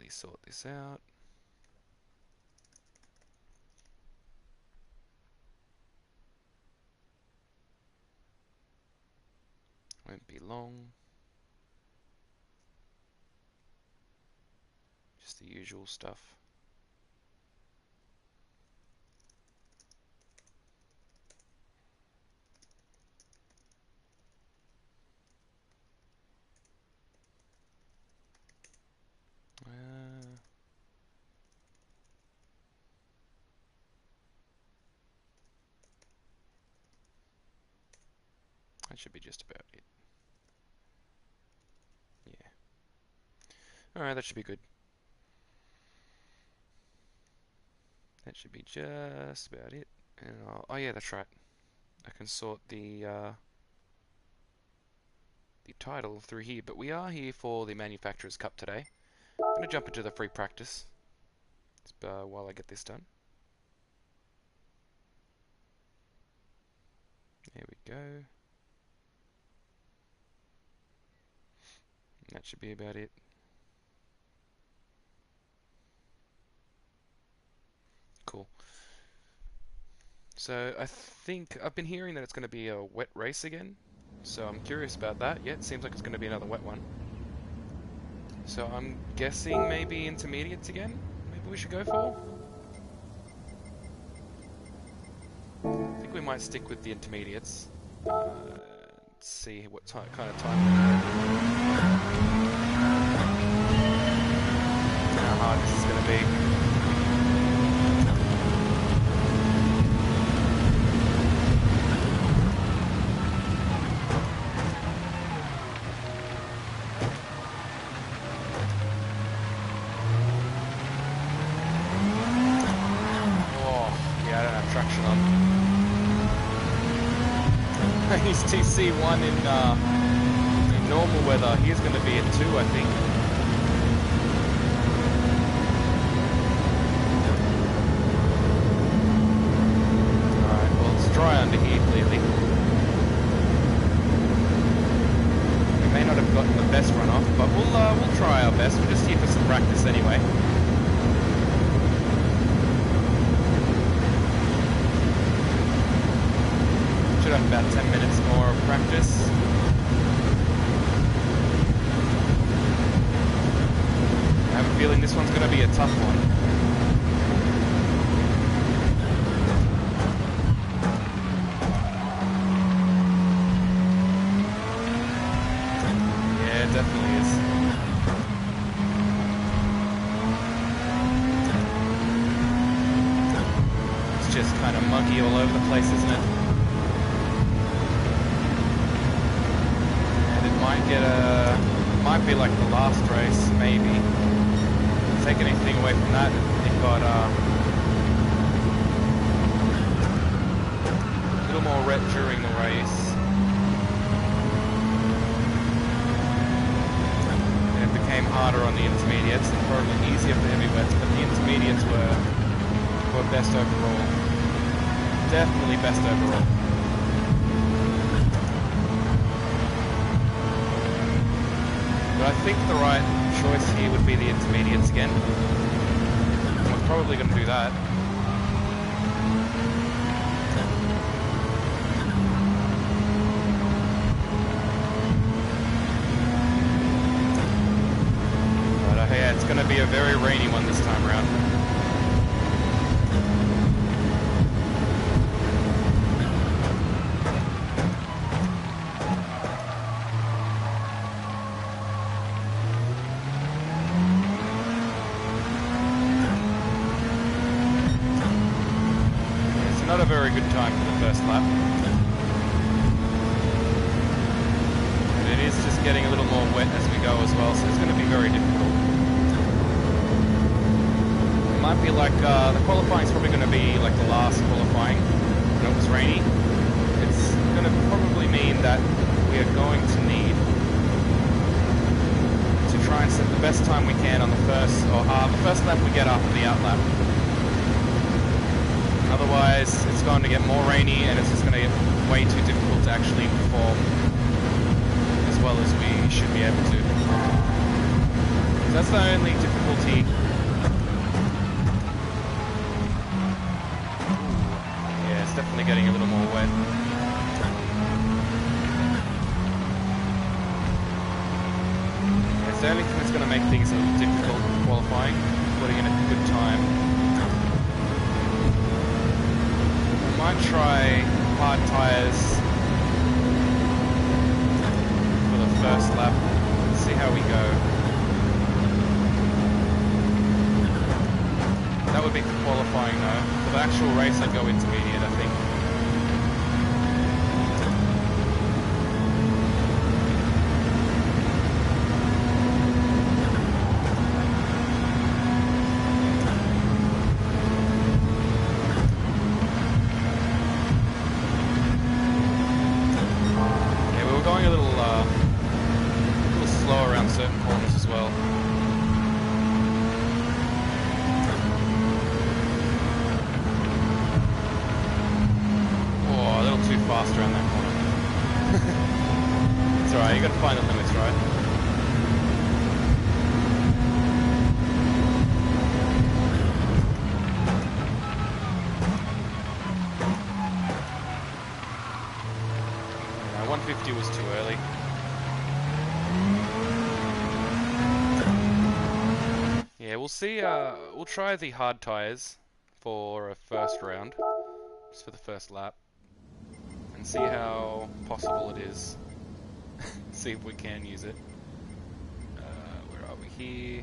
quickly sort this out. Won't be long. Just the usual stuff. That should be just about it. Yeah. Alright, that should be good. That should be just about it. And oh yeah, that's right. I can sort the title through here, but we are here for the Manufacturers Cup today. I'm going to jump into the free practice while I get this done. There we go. That should be about it. Cool. So I think I've been hearing that it's going to be a wet race again. So I'm curious about that. Yeah, it seems like it's going to be another wet one. So I'm guessing maybe intermediates again? Maybe we should go for? I think we might stick with the intermediates. Let's see what kind of time. How hard this is going to be. Traction on. He's TC1 in normal weather. He's going to be at 2, I think. Alright, well it's dry under here clearly. We may not have gotten the best run off, but we'll try our best. We're just here for some practice anyway. Have about 10 minutes more of practice. I have a feeling this one's going to be a tough one. Yeah, it definitely is. It's just kind of muggy all over the place, isn't it? Might be like the last race, maybe. Take anything away from that, it got a little more wet during the race. And it became harder on the intermediates and probably easier for heavyweights, but the intermediates were best overall. Definitely best overall. But I think the right choice here would be the intermediates again. And we're probably going to do that. But yeah, it's going to be a very rainy one this time around. Not a very good time for the first lap. And it is just getting a little more wet as we go as well, so it's going to be very difficult. It might be like, the qualifying is probably going to be like the last qualifying when it was rainy. It's going to probably mean that we are going to need to try and set the best time we can on the first lap we get after the outlap. Otherwise, it's going to get more rainy and it's just going to get way too difficult to actually perform as well as we should be able to. So that's the only difficulty. Yeah, it's definitely getting a little more wet. It's the only thing that's going to make things a little difficult with qualifying, putting in a good time. I might try hard tyres for the first lap and see how we go. That would be for qualifying though. For the actual race I'd go intermediate, I think. Was too early. Yeah, we'll see. We'll try the hard tyres for a first round, just for the first lap, and see how possible it is. See if we can use it. Where are we here?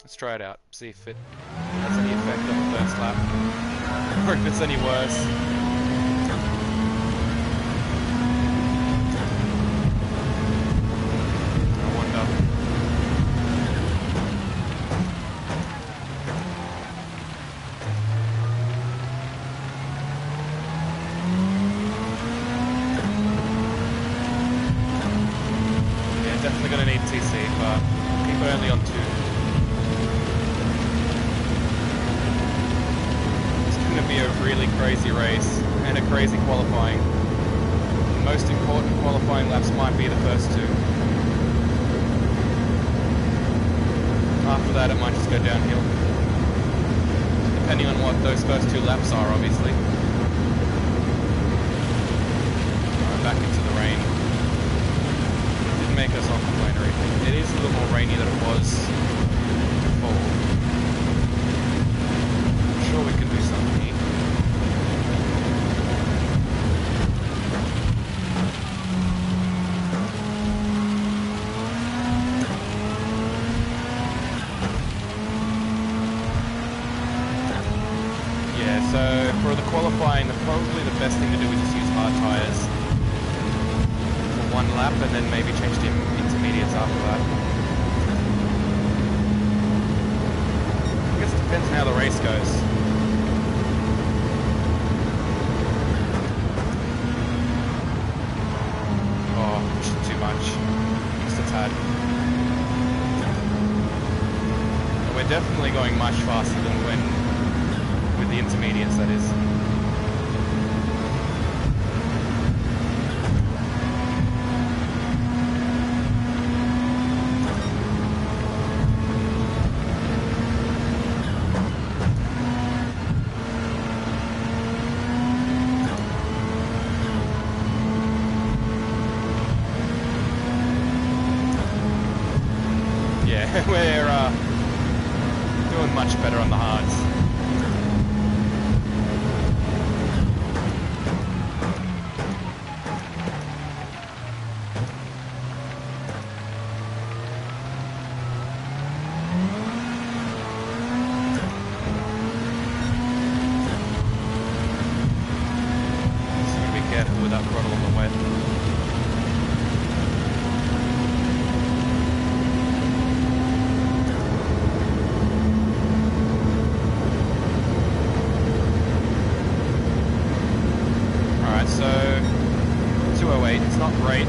Let's try it out. See if it has any effect on the first lap, or if it's any worse. Crazy race and a crazy qualifying. The most important qualifying laps might be the first two. After that it might just go downhill. Depending on what those first two laps are, obviously. Back into the rain. Didn't make us off the plane or anything. It is a little more rainy than it was before. I'm sure we can do something here. So for the qualifying, probably the best thing to do is just use hard tyres for one lap and then maybe change to intermediates after that. I guess it depends on how the race goes. Oh, too much. Just a tad. We're definitely going much faster than when with the intermediates, that is. Yeah, we're doing much better on the hards. Great,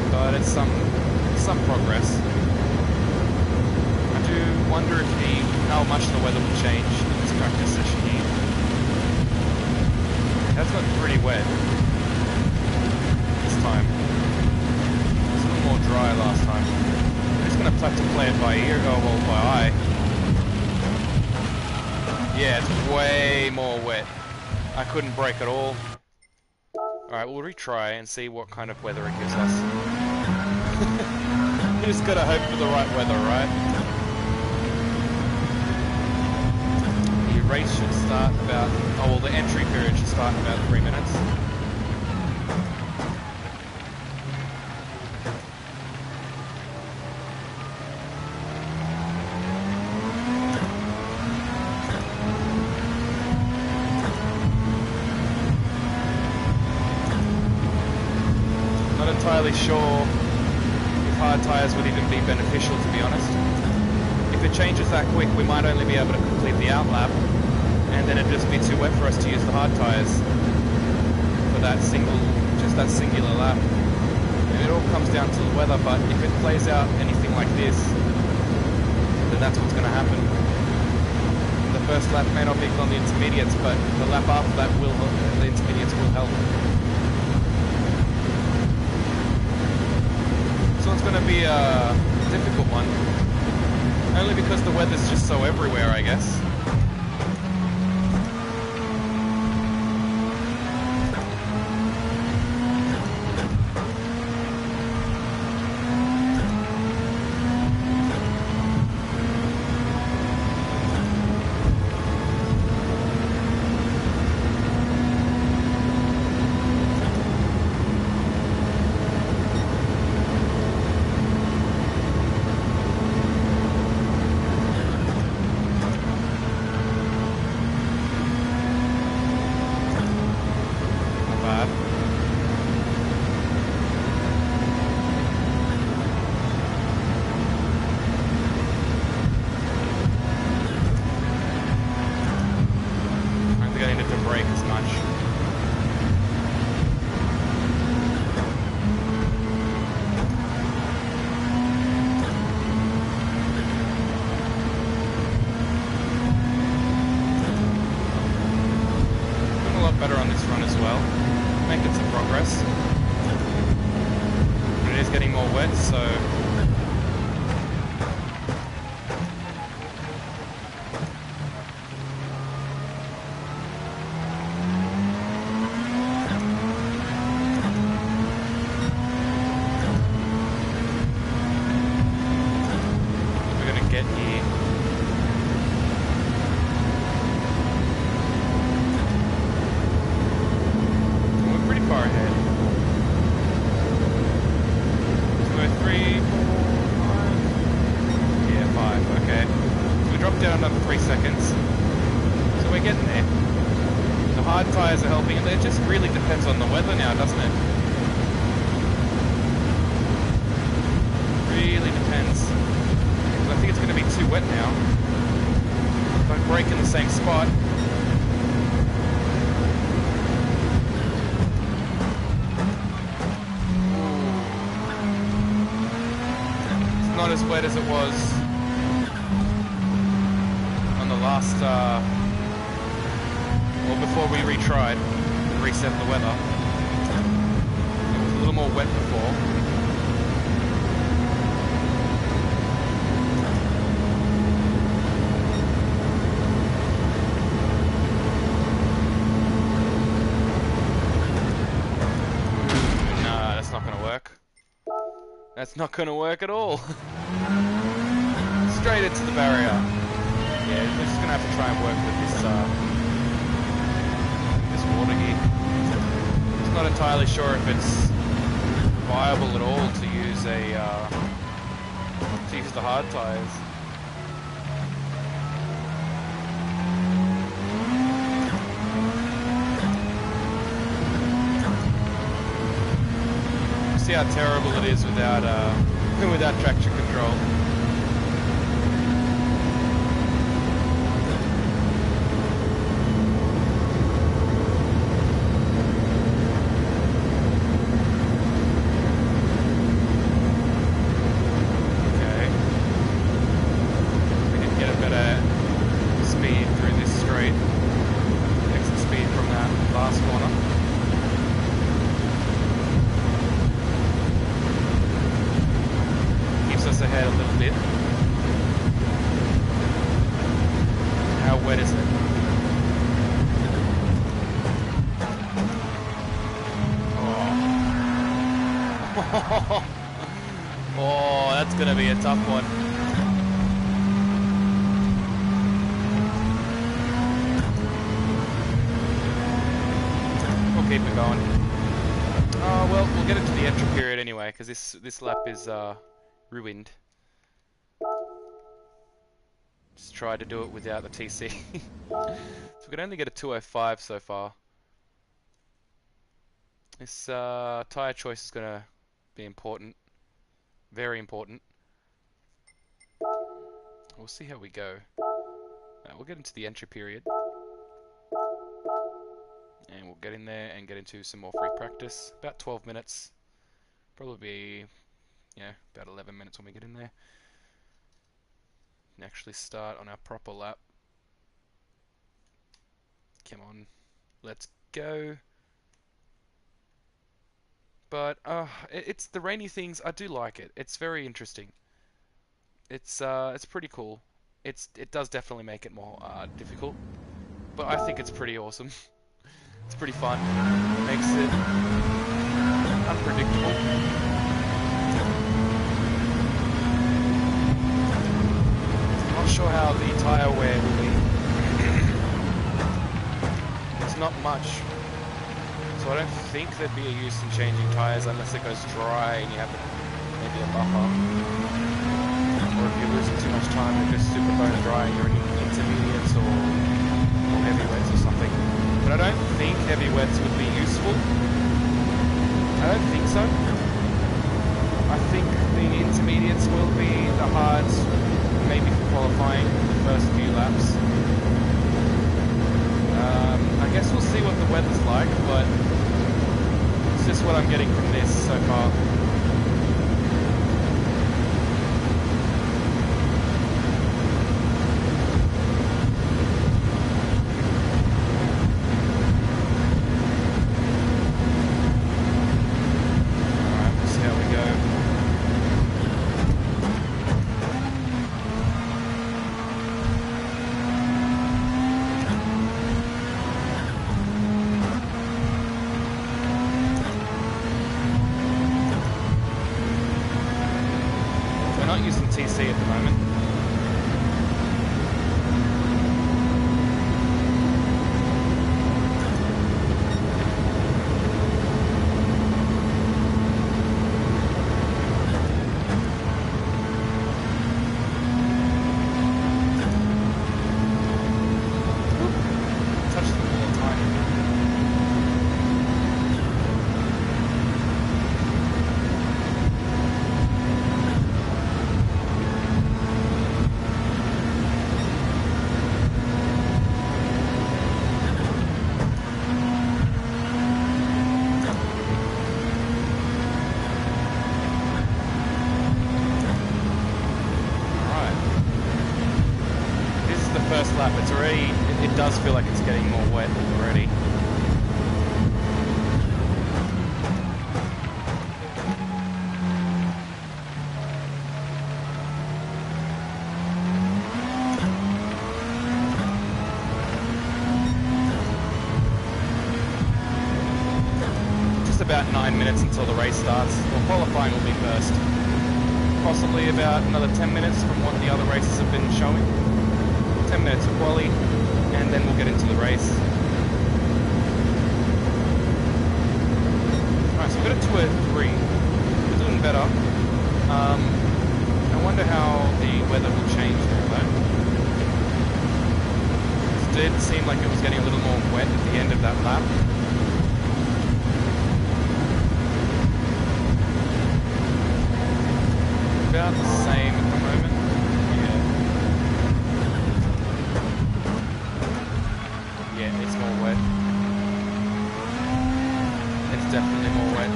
but it's some progress. I do wonder if how much the weather will change in this practice session here. It has gotten pretty wet this time. It was a little more dry last time. play it by ear, oh well, by eye. Yeah, it's way more wet. I couldn't brake at all. Alright, we'll retry and see what kind of weather it gives us. You just gotta hope for the right weather, right? The race should start about... oh, well, the entry period should start in about 3 minutes. Not entirely sure if hard tyres would even be beneficial, to be honest. If it changes that quick, we might only be able to complete the outlap, and then it'd just be too wet for us to use the hard tyres for that singular lap. And it all comes down to the weather, but if it plays out anything like this, then that's what's going to happen. The first lap may not be on the intermediates, but the lap after that will, the intermediates will help. So it's going to be a difficult one, only because the weather's just so everywhere, I guess. Better on this run as well, making some progress, but it is getting more wet, so we're going to get here. Far ahead. 2, 3, 4, 5. Yeah, 5, okay. So we dropped down another 3 seconds. So we're getting there. The hard tyres are helping, and it just really depends on the weather now, doesn't it? Really depends. Because I think it's going to be too wet now. If I brake in the same spot. Not as wet as it was on the last, or before we retried and reset the weather. It was a little more wet before. Nah, that's not going to work. That's not going to work at all. Straight into the barrier. Yeah, we're just going to have to try and work with this water here. Just not entirely sure if it's viable at all to use the hard tyres. See how terrible it is without without traction control. Okay. We can get a better speed through this straight. Exit speed from that last corner. Us ahead a little bit. Oh, that's gonna be a tough one. We'll keep it going. Oh well, we'll get into the entry period anyway, because this lap is ruined. Just try to do it without the TC. So we can only get a 205 so far. This tyre choice is gonna be important. Very important. We'll see how we go. We'll get into the entry period. And we'll get in there and get into some more free practice. About 12 minutes. Probably be, yeah, about 11 minutes when we get in there. And actually start on our proper lap. Come on. Let's go. But, it's the rainy things, I do like it. It's very interesting. It's pretty cool. It does definitely make it more difficult. But I think it's pretty awesome. It's pretty fun. Makes it unpredictable. I'm not sure how the tyre wear will be. It's not much. So I don't think there'd be a use in changing tyres unless it goes dry and you have maybe a buffer. Or if you're losing too much time and it goes super bone dry and you're in intermediates or heavy wets or something. But I don't think heavy wets would be useful. I don't think so. I think the intermediates will be the hards, maybe for qualifying the first few laps. I guess we'll see what the weather's like, but it's just what I'm getting from this so far. TC at the moment. Touch them all the time. First lap, it's already, it does feel like it's getting more wet already. Just about 9 minutes until the race starts. Well, qualifying will be first. Possibly about another 10 minutes from what the other races have been showing. 10 minutes of quali, and then we'll get into the race. Alright, so we've got a 203. We're doing better. I wonder how the weather will change there, though. It did seem like it was getting a little more wet at the end of that lap. About the same at the moment. Yeah, it's more wet. It's definitely more wet.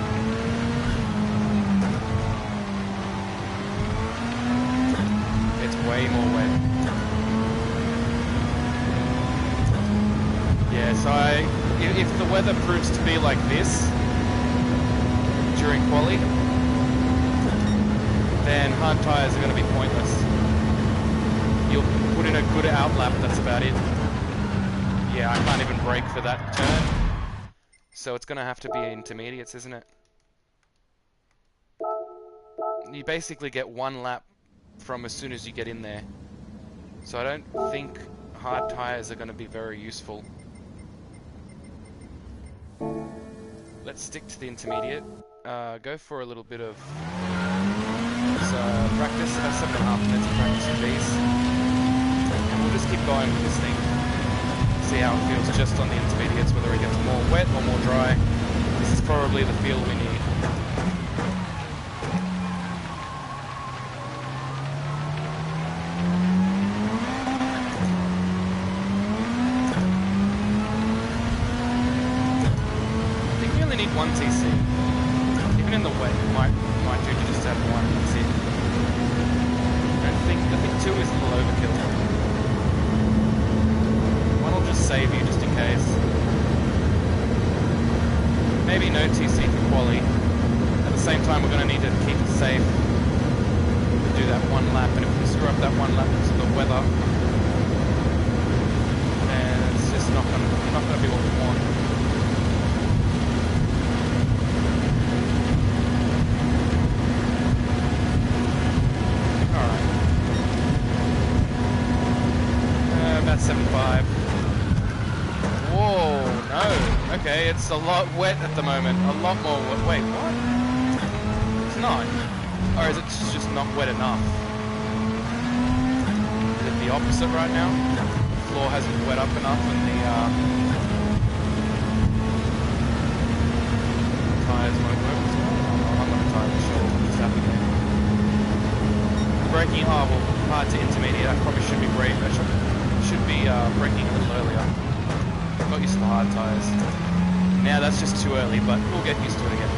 It's way more wet. Yeah, so if the weather proves to be like this during quali, then hard tyres are going to be pointless. You'll put in a good outlap, that's about it. Yeah, I can't even brake for that turn. So it's going to have to be intermediates, isn't it? you basically get one lap from as soon as you get in there. So I don't think hard tyres are going to be very useful. Let's stick to the intermediate. Go for a little bit of practice, about 7.5 minutes of practice with these. And we'll just keep going with this thing. See how it feels just on the intermediates, whether it gets more wet or more dry. This is probably the feel we need. I think we only need one TC. Even in the wet, it might do to just have one. That's it. I think two is a little overkill. One will just save you just in case. Maybe no TC for quali. At the same time, we're going to need to keep it safe to do that one lap. And if we screw up that one lap because of the weather, then it's just not going to be what we want. About 75. Whoa, no. Okay, it's a lot wet at the moment. A lot more wet. Wait, what? It's not. Or is it just not wet enough? Is it the opposite right now? The floor hasn't wet up enough and the tires won't work as well? I'm not entirely sure what's happening. Braking, well, hard to intermediate. I probably should be braking. Should be braking a little earlier. Got used to the hard tyres. Now that's just too early, but we'll get used to it again.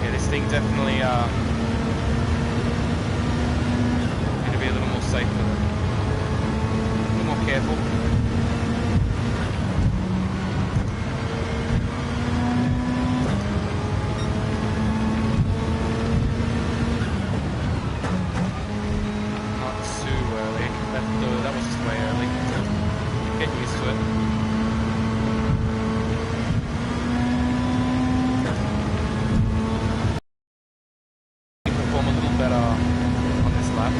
Yeah, this thing definitely need to be a little more safe with it. A little more careful. That was just way early. Get used to it. Perform a little better on this lap.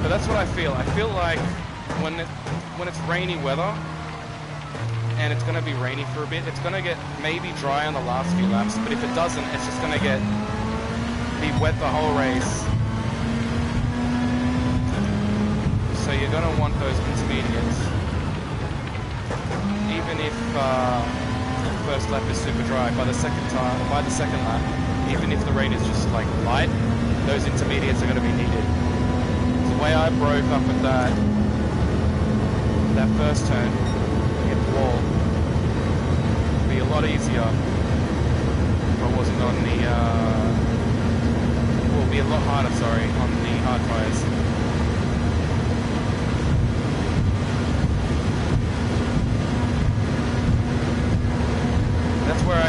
But that's what I feel. I feel like when it's rainy weather, and it's going to be rainy for a bit, it's going to get maybe dry on the last few laps, but if it doesn't, it's just going to be wet the whole race. So you're going to want those intermediates. Even if the first lap is super dry, by the second lap, even if the rain is just like light, those intermediates are going to be needed. So the way I broke up at that first turn, hit the wall, would be a lot easier if I wasn't on the, will be a lot harder, sorry, on the hard tyres.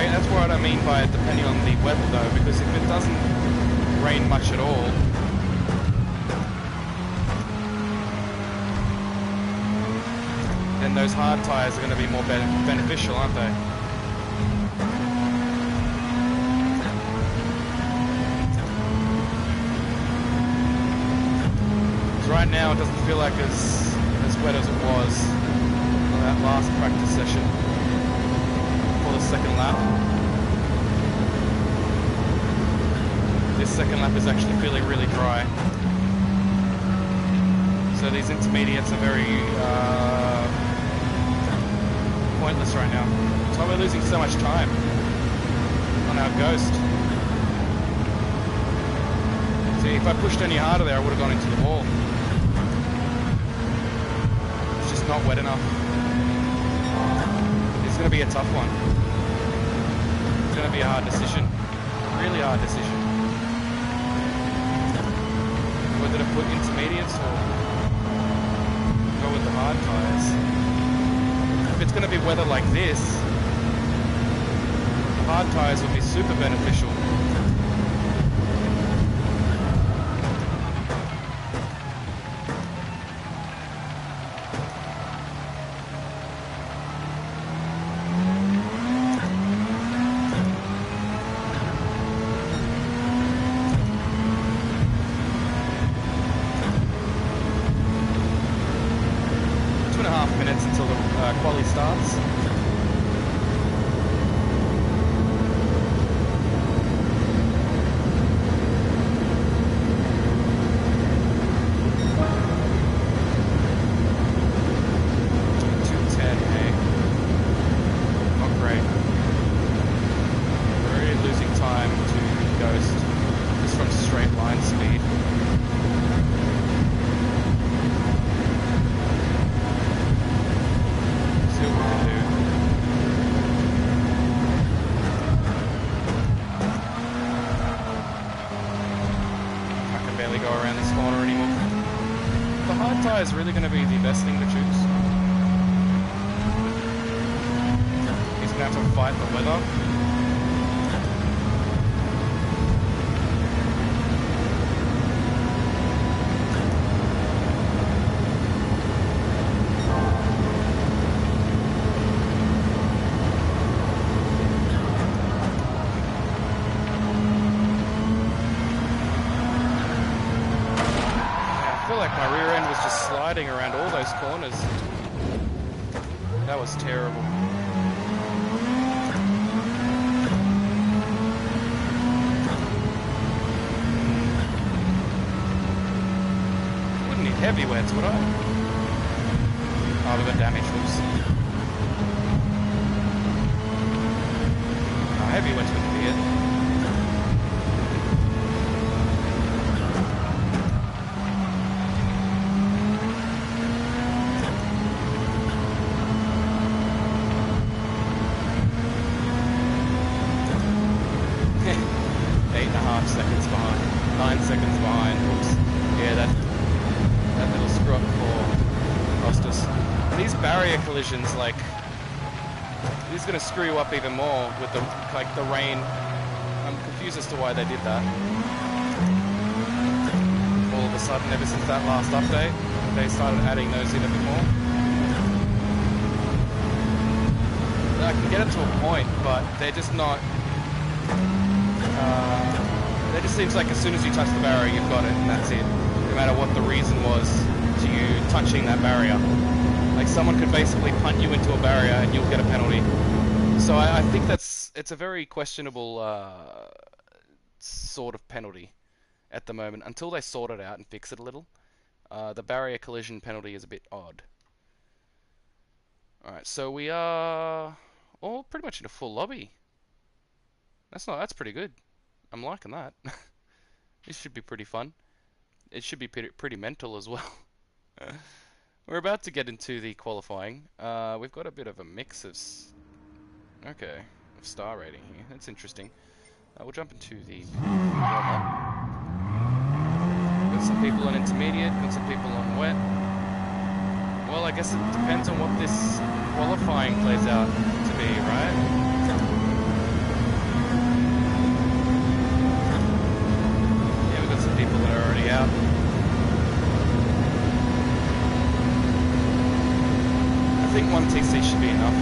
That's what I mean by it depending on the weather though, because if it doesn't rain much at all, then those hard tyres are going to be more beneficial, aren't they? Because right now it doesn't feel like as wet as it was on that last practice session. The second lap. This second lap is actually feeling really dry. So these intermediates are very pointless right now. That's why we're losing so much time on our Ghost. See, if I pushed any harder there, I would have gone into the wall. It's just not wet enough. It's going to be a tough one. It's going to be a hard decision. Really hard decision. Whether to put intermediates or go with the hard tyres. If it's going to be weather like this, the hard tyres will be super beneficial. is. Is really going to be the best thing to choose. He's going to have to fight the weather. Around all those corners. That was terrible. Wouldn't need heavy wets, would I? Oh, we got damage, whoops. Oh, heavy wets wouldn't be it. Seconds behind. 9 seconds behind. Oops. Yeah, that little screw up for cost us. These barrier collisions, like, this is going to screw you up even more with the rain. I'm confused as to why they did that. All of a sudden, ever since that last update, they started adding those in a bit more. I can get it to a point, but they're just not. It just seems like as soon as you touch the barrier, you've got it, and that's it. No matter what the reason was to you touching that barrier. Like, someone could basically punt you into a barrier and you'll get a penalty. So I think it's a very questionable sort of penalty at the moment, until they sort it out and fix it a little. The barrier collision penalty is a bit odd. Alright, so we are all pretty much in a full lobby. That's pretty good. I'm liking that. This should be pretty fun. It should be pretty mental as well. We're about to get into the qualifying. We've got a bit of a mix of star rating here. That's interesting. We'll jump into the warm-up. Got some people on intermediate, got some people on wet. Well, I guess it depends on what this qualifying plays out to be, right? People that are already out. I think 1 TC should be enough.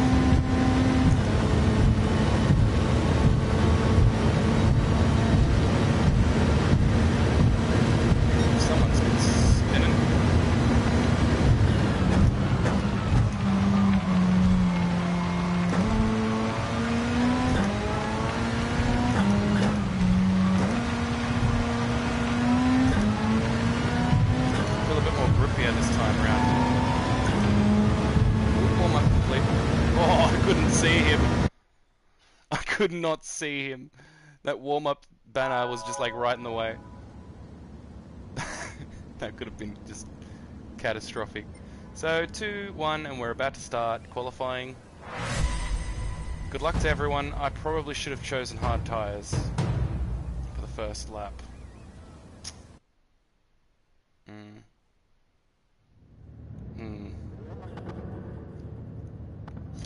Someone's been spinning. This time around. Warm up complete. Oh, I couldn't see him. I could not see him. That warm up banner was just like right in the way. That could have been just catastrophic. So 2, 1, and we're about to start qualifying. Good luck to everyone. I probably should have chosen hard tyres for the first lap.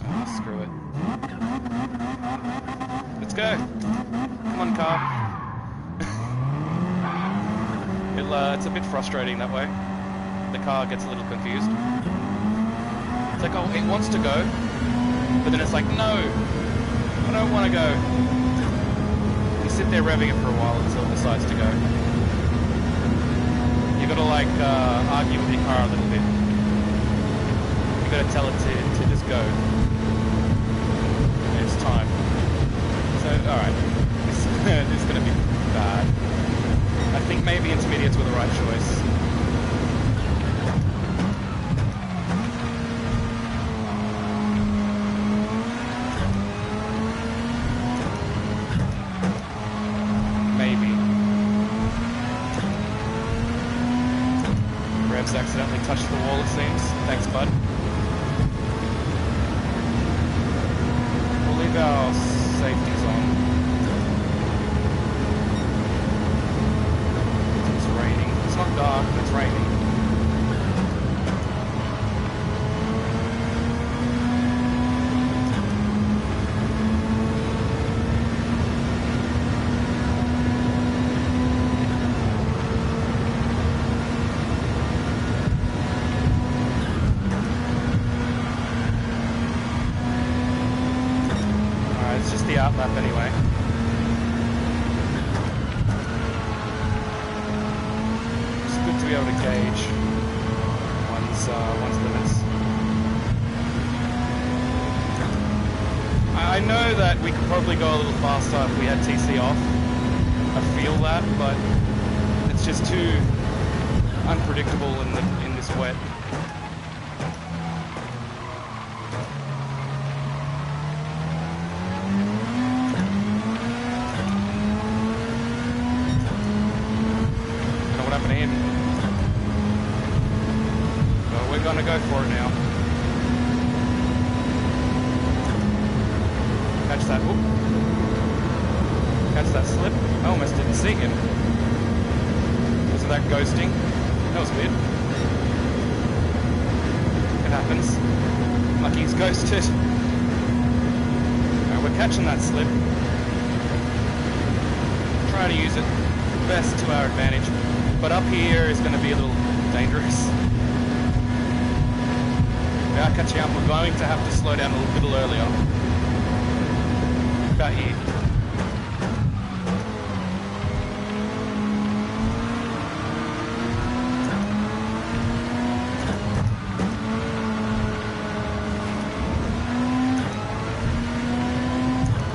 Oh, screw it. Let's go. Come on, car. It's a bit frustrating that way. The car gets a little confused. It's like, oh, it wants to go, but then it's like, no, I don't want to go. You sit there revving it for a while until it decides to go. You gotta like argue with your car a little bit. You gotta tell it to just go. Alright. This is going to be bad. I think maybe intermediates were the right choice. Accidentally touched the wall, it seems. Thanks, bud. We'll leave our safeties on. It's raining. It's not dark, but it's raining. Outlap anyway. It's good to be able to gauge one's limits. I know that we could probably go a little faster if we had TC off. I feel that, but it's just too unpredictable in this wet. Gonna go for it now. Catch that. Oop. Catch that slip. I almost didn't see him. Because of that ghosting. That was weird. It happens. Lucky he's ghosted. Alright, we're catching that slip. Try to use it best to our advantage. But up here is going to be a little dangerous. We are catching up. We're going to have to slow down a little earlier. About here.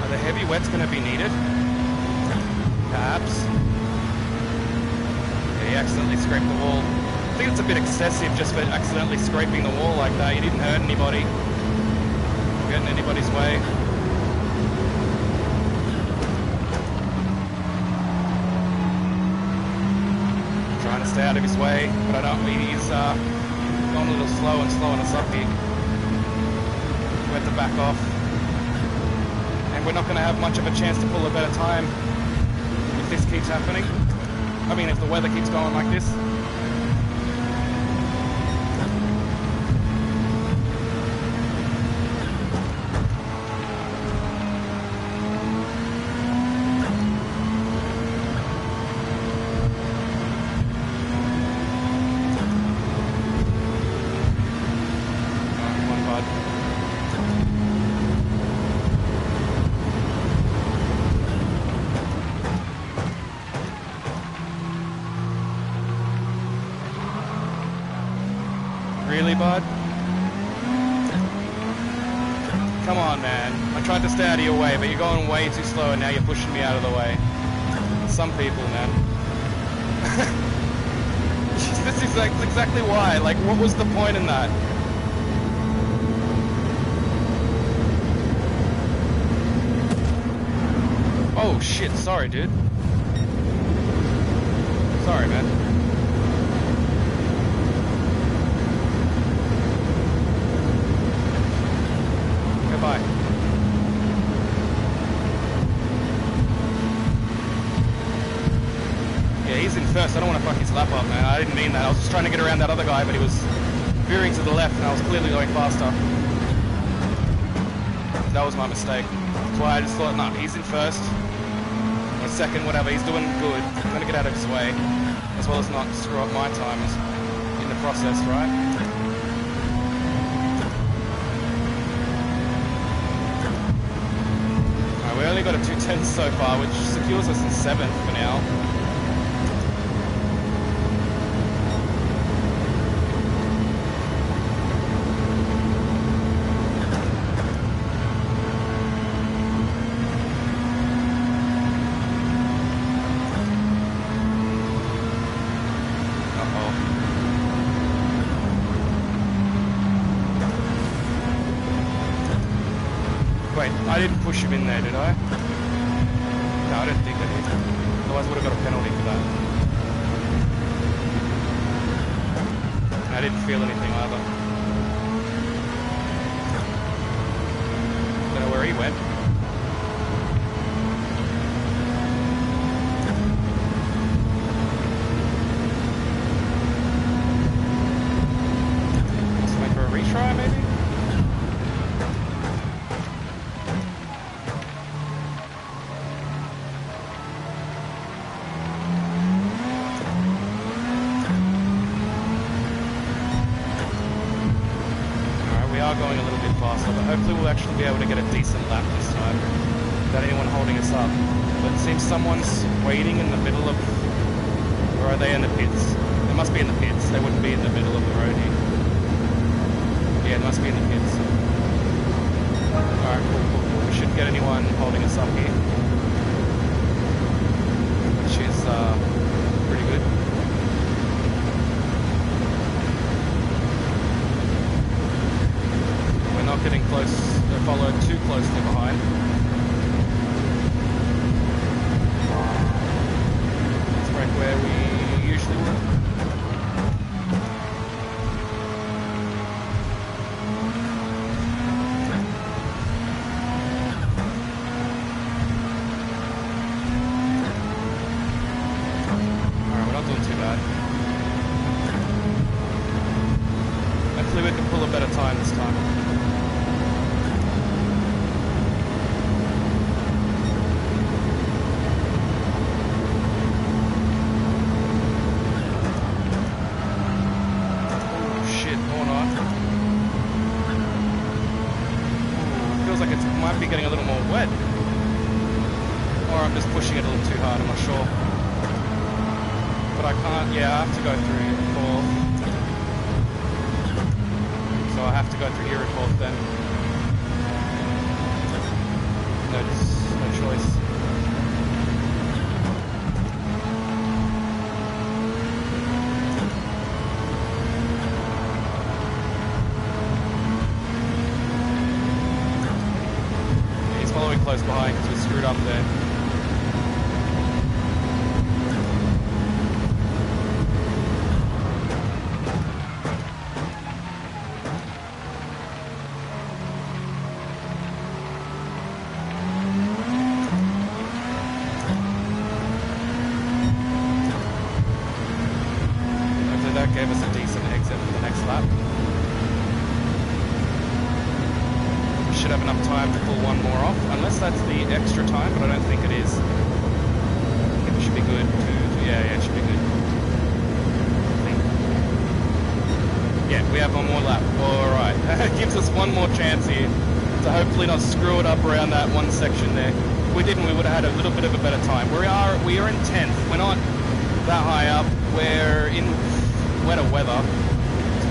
Are the heavy wets going to be needed? Perhaps. Yeah, he accidentally scraped the wall. I think it's a bit excessive just for accidentally scraping the wall like that. You didn't hurt anybody. Getting anybody's way. Trying to stay out of his way, but I don't mean he's gone a little slow and slowing us up here. We have to back off. And we're not going to have much of a chance to pull a better time if this keeps happening. I mean, if the weather keeps going like this. Really, bud? Come on, man. I tried to stay out of your way, but you're going way too slow and now you're pushing me out of the way. Some people, man. This is exactly why. Like, what was the point in that? Oh, shit. Sorry, dude. Sorry, man. Bye. Yeah, he's in first. I don't want to fuck his lap up, man. I didn't mean that. I was just trying to get around that other guy, but he was veering to the left, and I was clearly going faster. That was my mistake. That's why I just thought, nah, he's in first. Or second, whatever. He's doing good. I'm going to get out of his way, as well as not screw up my times in the process, right? We only got a 210 so far, which secures us in 7th for now. Wait, I didn't push him in there, did I? No, I don't think I did. Otherwise I would have got a penalty for that. I didn't feel anything either. Don't know where he went. Let's wait for a retry, maybe? Going a little bit faster, but hopefully we'll actually be able to get a decent lap this time without anyone holding us up. But it seems someone's waiting in the middle of... Or are they in the pits? They must be in the pits. They wouldn't be in the middle of the road here. Yeah, it must be in the pits. Alright, cool. We shouldn't get anyone holding us up here, which is pretty good. Not getting close, followed too closely behind. Let's break where we usually would. Alright, we're not doing too bad. Hopefully we can pull a better time this time. Getting a little more wet, or I'm just pushing it a little too hard, I'm not sure, but I can't, yeah, I have to go through fourth, so I have to go through here at fourth then. No choice. Close behind because we screwed up there. Hopefully that gave us a decent exit for the next lap. Should have enough time to pull one more off, unless that's the extra time, but I don't think it is. I think it should be good. Yeah, it should be good. Yeah, we have one more lap. Alright, that gives us one more chance here to hopefully not screw it up around that one section there. If we didn't, we would have had a little bit of a better time. We are in 10th. We're not that high up. We're in wetter weather.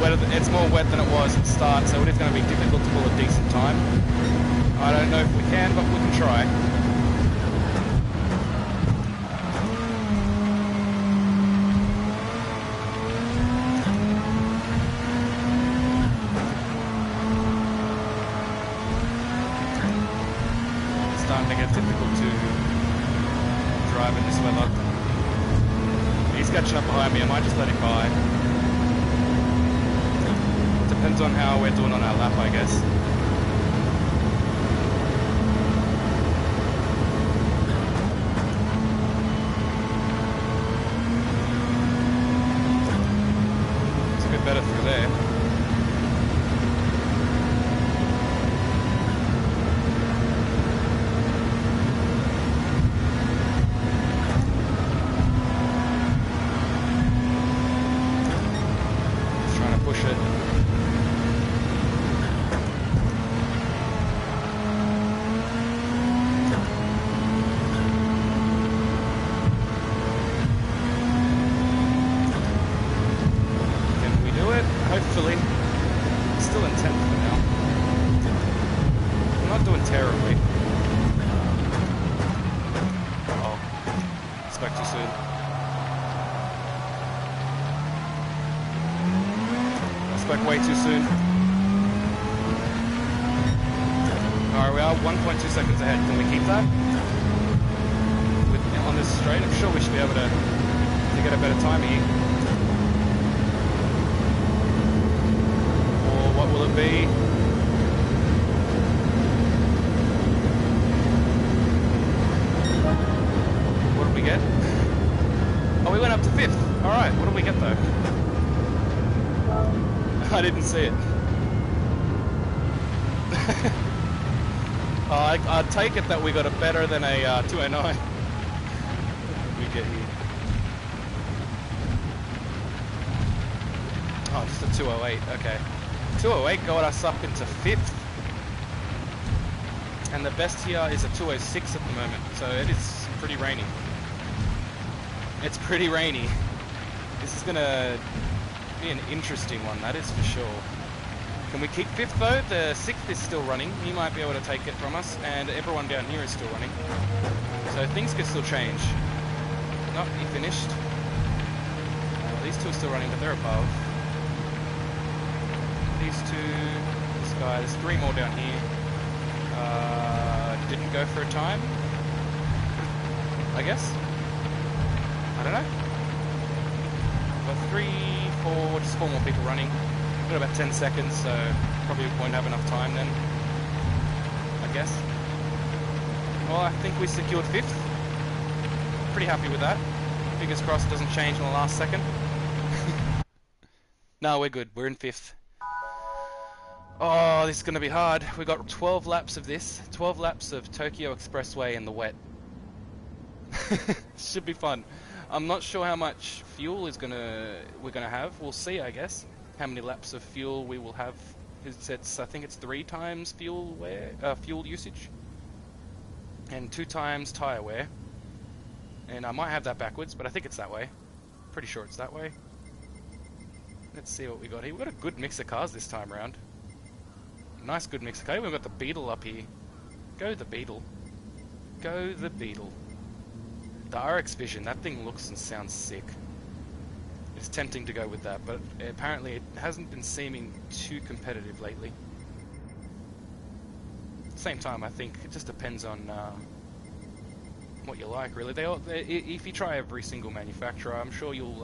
It's more wet than it was at the start, so it is going to be difficult to pull a decent time. I don't know if we can, but we can try. It's starting to get difficult to drive in this weather. He's catching up behind me, I might just let him by. Depends on how we're doing on our lap, I guess. It's a bit better through there. Just trying to push it. Hopefully. Still in 10th for now. I'm not doing terribly. Oh. Spoke too soon. I spoke way too soon. Alright, we are 1.2 seconds ahead. Can we keep that? On this straight? I'm sure we should be able to get a better time here. Or what will it be? What did we get? Oh, we went up to 5th. Alright, what did we get though? I didn't see it. I'd take it that we got a better than a 209. We get here. Oh, just a 208. Okay, 208 got us up into 5th, and the best here is a 206 at the moment. So it is pretty rainy. It's pretty rainy. This is gonna be an interesting one, that is for sure. Can we keep 5th though? The 6th is still running. He might be able to take it from us, and everyone down here is still running. So things could still change. Not he finished. These two are still running, but they're above. These two, this guy, there's 3 more down here. Didn't go for a time, I guess. I don't know. Got 3, 4, just 4 more people running. Got about 10 seconds, so probably won't have enough time then, I guess. Well, I think we secured 5th. Pretty happy with that. Fingers crossed it doesn't change in the last second. No, we're good. We're in 5th. Oh, this is going to be hard. We got 12 laps of this. 12 laps of Tokyo Expressway in the wet. Should be fun. I'm not sure how much fuel we're gonna have. We'll see, I guess. How many laps of fuel we will have. I think it's 3 times fuel usage, and 2 times tire wear. And I might have that backwards, but I think it's that way. Pretty sure it's that way. Let's see what we got here. We've got a good mix of cars this time around. Nice good mix of cars. We've got the Beetle up here. Go the Beetle. Go the Beetle. The RX Vision, that thing looks and sounds sick. It's tempting to go with that, but apparently it hasn't been seeming too competitive lately. At the same time, I think it just depends on what you like, really. If you try every single manufacturer, I'm sure you'll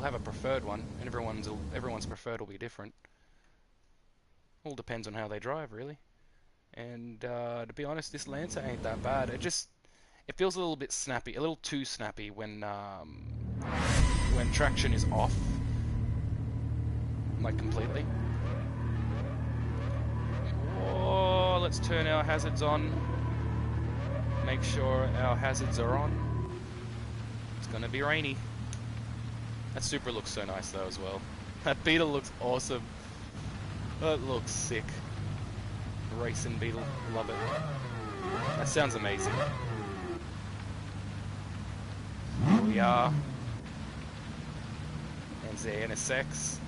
have a preferred one, and everyone's preferred will be different. All depends on how they drive, really. And to be honest, this Lancer ain't that bad. It feels a little bit snappy, a little too snappy when traction is off, like completely. Oh, let's turn our hazards on. Make sure our hazards are on. It's gonna be rainy. That Supra looks so nice though as well. That Beetle looks awesome. That looks sick. Racing Beetle, love it. That sounds amazing. Here we are. And the NSX.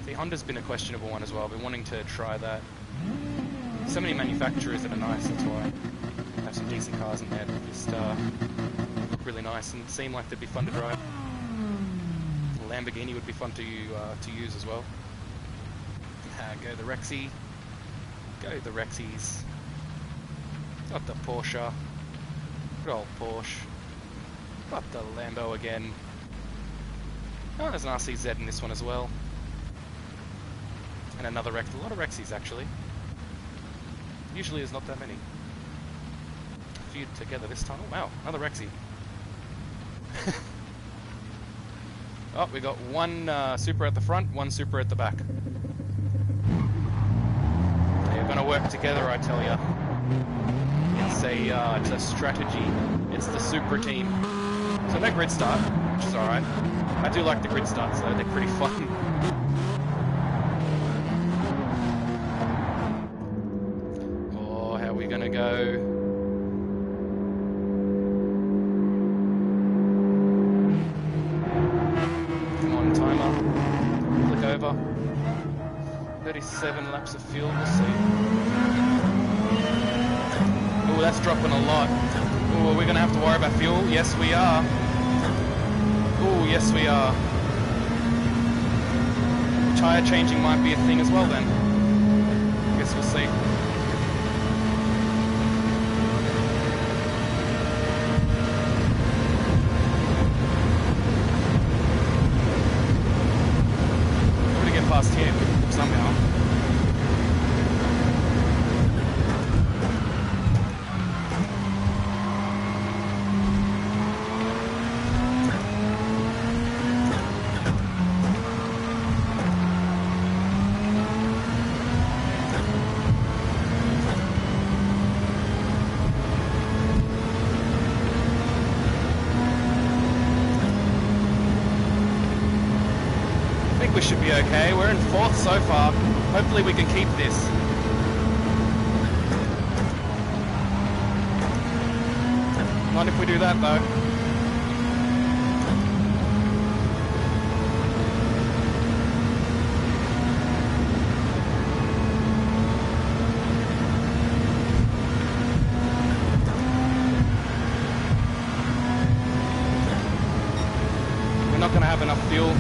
The Honda's been a questionable one as well. I've been wanting to try that. So many manufacturers that are nice, that's why. Have some decent cars in there that just look really nice and seem like they'd be fun to drive. A Lamborghini would be fun to use as well. Go the Rexy. Go the Rexies. Got the Porsche. Good old Porsche. Got the Lambo again. Oh, there's an RCZ in this one as well. And another Rex. A lot of Rexies, actually. Usually there's not that many. A few together this time. Oh, wow. Another Rexy. Oh, we got one Supra at the front, one Supra at the back. They're going to work together, I tell ya. It's a strategy. It's the Supra team. So no grid start, which is alright. I do like the grid starts though, they're pretty fun. Oh, how are we gonna go? Come on, timer. Click over. 37 laps of fuel, we'll see. Oh, that's dropping a lot. Oh, we're gonna have to worry about fuel. Yes, we are. Oh, yes, we are. Tire changing might be a thing as well then. Guess we'll see. we should be okay. We're in 4th so far. Hopefully we can keep this. Not if we do that though. We're not going to have enough fuel.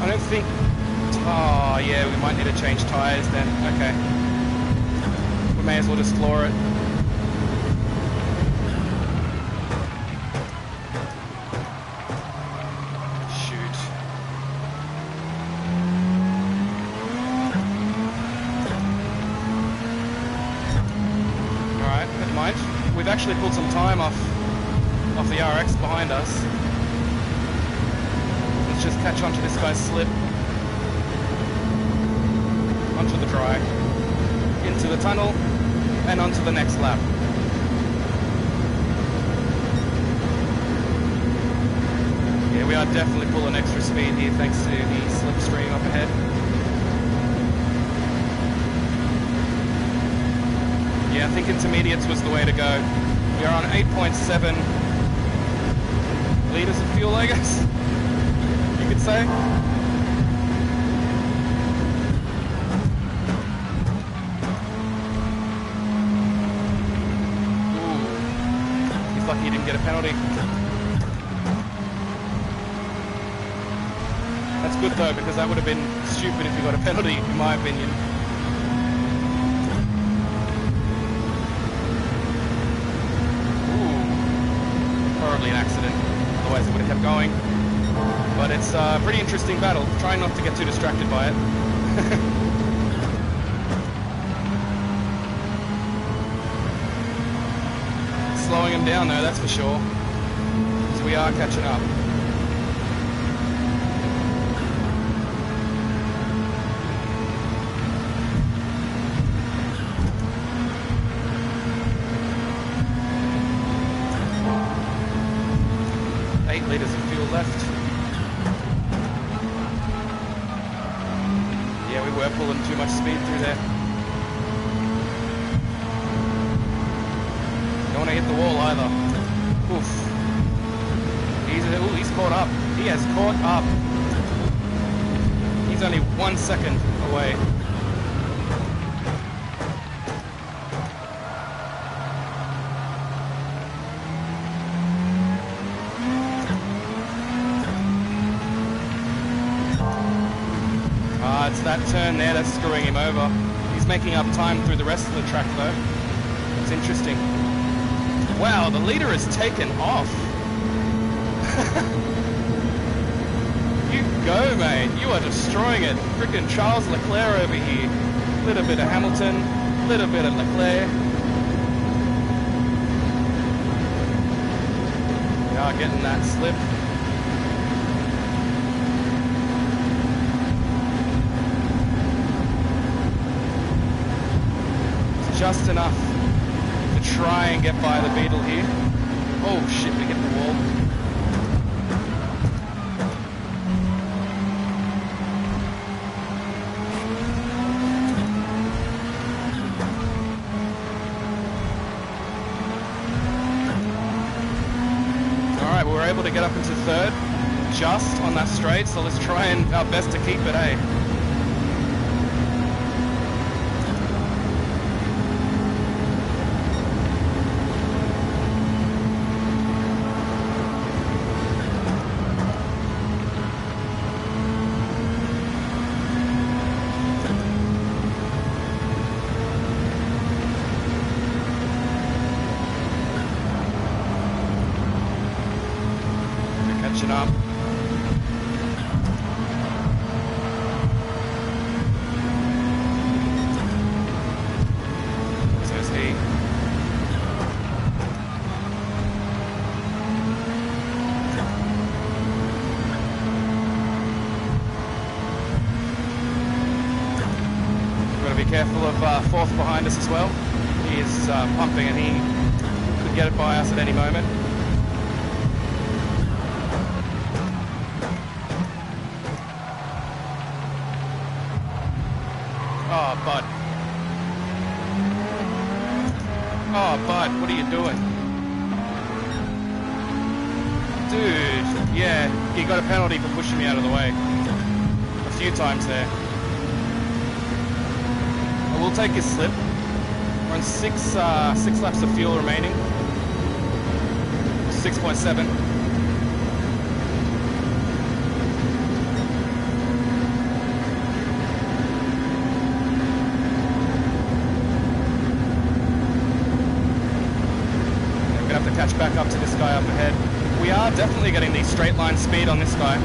I don't think... Oh, yeah, we might need to change tyres then. Okay. We may as well just floor it. Shoot. Alright, never mind. We've actually pulled some time off the RX behind us. Let's just catch onto this guy's slip. Onto the dry. Into the tunnel. And onto the next lap. Yeah, we are definitely pulling extra speed here thanks to the slipstream up ahead. Yeah, I think intermediates was the way to go. We are on 8.7 litres of fuel, I guess. You could say. Ooh. He's lucky he didn't get a penalty. That's good though, because that would have been stupid if he got a penalty, in my opinion. Ooh. Probably an accident, otherwise it would have kept going. But it's a pretty interesting battle. Trying not to get too distracted by it. Slowing him down though, that's for sure. Because we are catching up. Litres of fuel left. Yeah, we were pulling too much speed through there. Don't want to hit the wall either. Oof. He's caught up. He has caught up. He's only 1 second away. It's that turn there that's screwing him over. He's making up time through the rest of the track though. It's interesting. Wow, the leader has taken off. You go, mate. You are destroying it. Frickin' Charles Leclerc over here. Little bit of Hamilton, little bit of Leclerc. We are getting that slip. Just enough to try and get by the Beetle here. Oh shit, we hit the wall. Alright, we were able to get up into 3rd just on that straight, so let's try and our best to keep it, eh? Up. Says he. We've got to be careful of fourth behind us as well. He is pumping and he could get it by us at any moment. Oh, Bud. Oh, Bud, what are you doing? Dude, yeah, he got a penalty for pushing me out of the way. A few times there. I will take his slip. We're on six laps of fuel remaining. 6.7. Catch back up to this guy up ahead. We are definitely getting the straight line speed on this guy.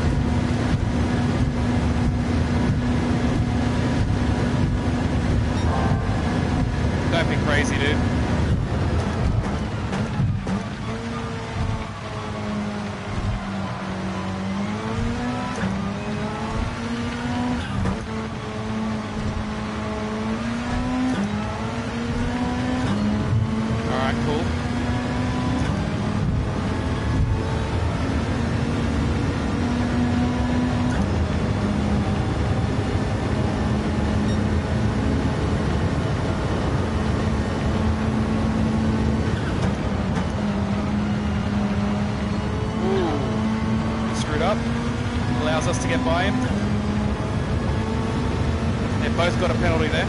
Don't be crazy, dude. Alright, cool. Allows us to get by him. They've both got a penalty there.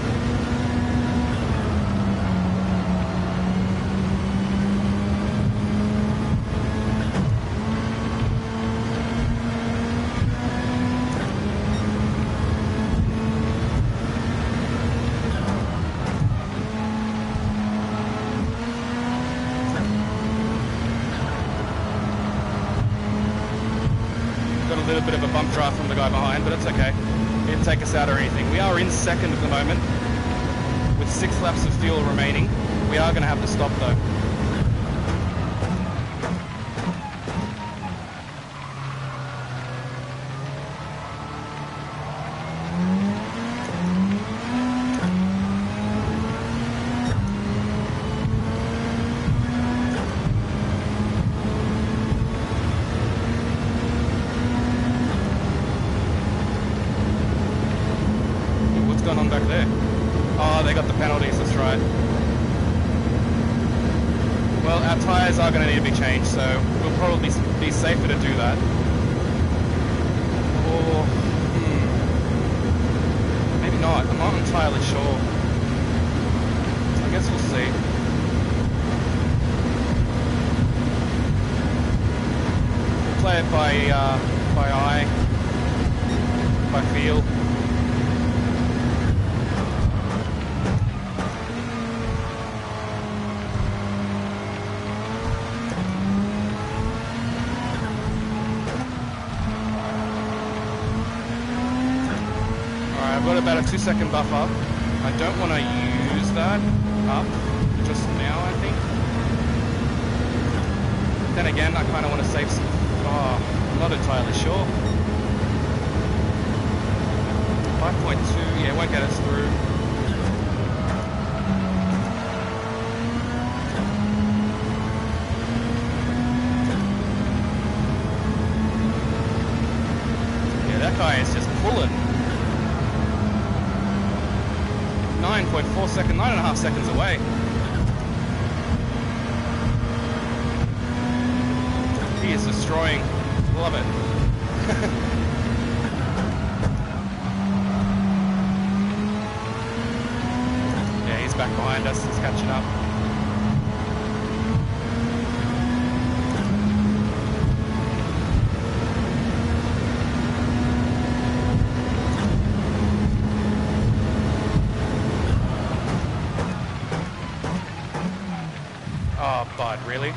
A little bit of a bump drive from the guy behind, but it's okay. He didn't take us out or anything. We are in second at the moment with 6 laps of fuel remaining. We are going to have to stop though. Going on back there? Oh, they got the penalties, that's right. Well, our tyres are going to need to be changed, so we'll probably be safer to do that. Or, maybe not. I'm not entirely sure. I guess we'll see. Play it by eye, by feel. I've got about a 2-second buffer. I don't want to use that up just now, I think. Then again, I kind of want to save some... Oh, I'm not entirely sure. 5.2, yeah, won't get us through. Yeah, that guy is just pulling. 9.4 seconds, 9.5 seconds away. He is destroying. Love it. Yeah, he's back behind us. He's catching up. Oh, Bud, really?